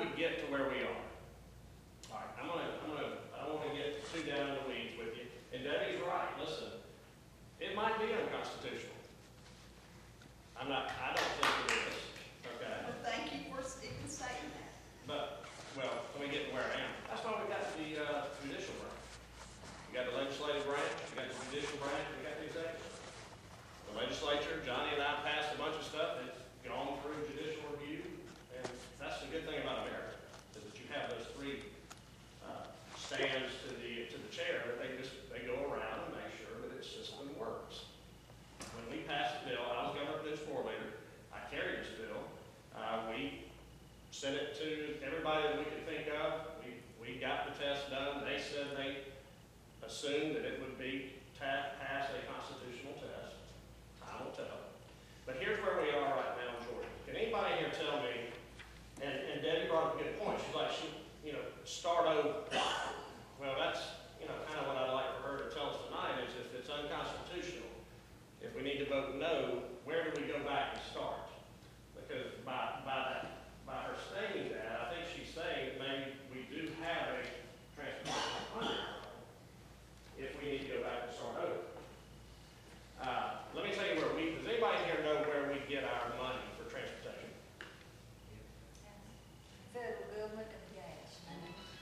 did we get to where we are? All right, I don't want to get too down in the weeds with you. And Debbie's right. Listen, it might be unconstitutional. I don't think it is. Okay. Well, thank you for even saying that. But, well, let me get to where I am. That's why we got the judicial branch. We got the legislative branch, we got the judicial branch, we got the executive. The legislature, Johnny and I passed a bunch of stuff that's gone through judicial review, and that's the good thing about America, is that you have those three stands to the chair. They go around and make sure that its system works. When we passed the bill, I was government news floor leader. I carried this bill. We sent it to everybody that we could think of. We got the test done. They said they assumed that it would be pass a constitutional test. Time will tell. But here's where we are right now in Georgia. Can anybody here tell me, and Debbie brought up a good point, she's like, start over. Well, that's, kind of what I'd like for her to tell us tonight is if it's unconstitutional, if we need to vote no, where do we go back and start? Because by her stating that, I think she's saying that maybe we do have a transportation funding problem if we need to go back and start over. Let me tell you does anybody here know where we get our money for transportation? Federal government and gas.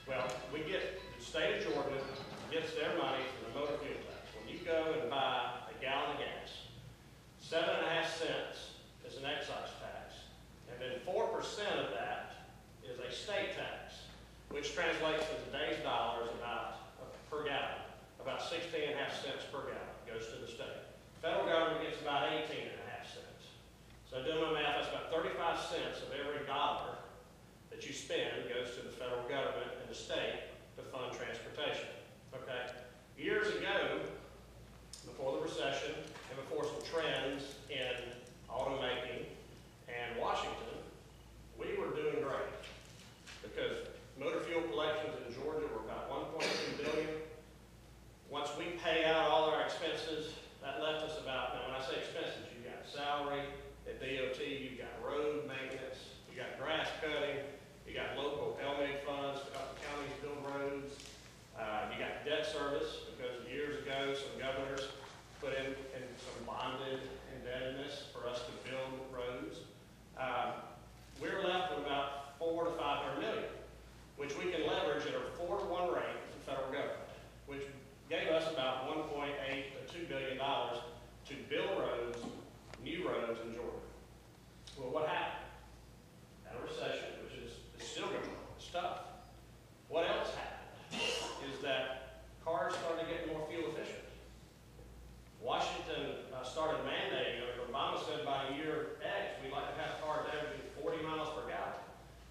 Well, the state of Georgia gets their money from the motor fuel tax. When you go and buy a gallon of gas, 7.5 cents is an excise tax, and then 4% of that is a state tax, which translates in today's dollars per gallon, about 16.5 cents per gallon goes to the state. Federal government gets about 18.5 cents. So doing my math, that's about 35 cents of every dollar that you spend goes to the federal government and the state to fund transportation. Okay? Years ago, before the recession and before some trends in automaking and Washington, we were doing great because motor fuel collections in Georgia were about $1.2 billion. Once we paid out all our expenses, that left us about, now when I say expenses, you got salary at DOT, you got road maintenance, you got grass cutting, you got local LMIG funds to help the counties build roads, you got debt service because years ago some governors put in some bonded indebtedness for us to build roads. We're left with about $400 to $500 million, which we can leverage at a 4-to-1 rate with the federal government, which gave us about $1.8 to $2 billion to build roads, new roads in Georgia. Well, what happened? Had a recession, which is still going on. It's tough. What else happened is that cars started getting more fuel efficient. Washington started mandating, Obama said by year X, we'd like to have cars averaging 40 miles per gallon.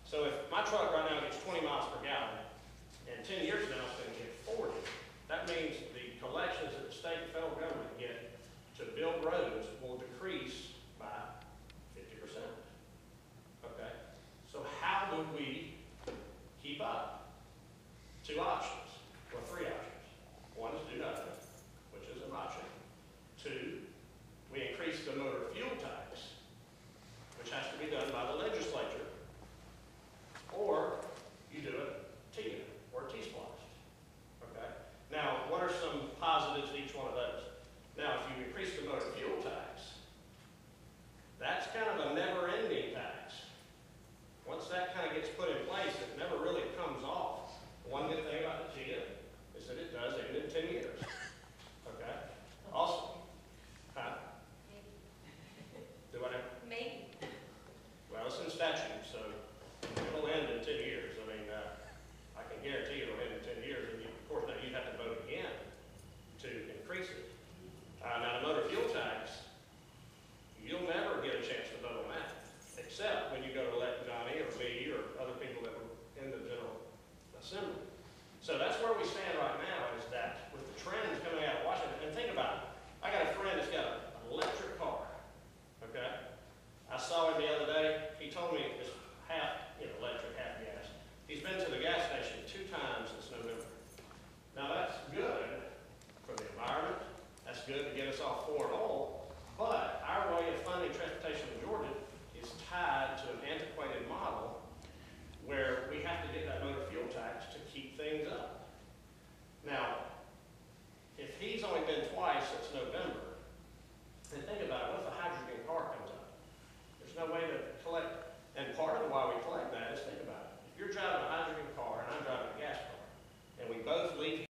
So if my truck right now gets 20 miles per gallon, and 10 years from now it's going to get 40, that means the collections that the state and federal government get to build roads will decrease by 50%. Okay? So how do we keep up? 2 options, or 3 options. One is do nothing, which is an option. 2, we increase the motor fuel tax, which has to be done by the legislature. Or you do it TIA, or TSPLOST. Okay? Now, what are some positives to each one of those? Now, if you increase the motor fuel tax, that's kind of a never-ending tax. Once that kind of gets put in place, it never really comes off. One good thing about the TIA is that it does end in 10 years.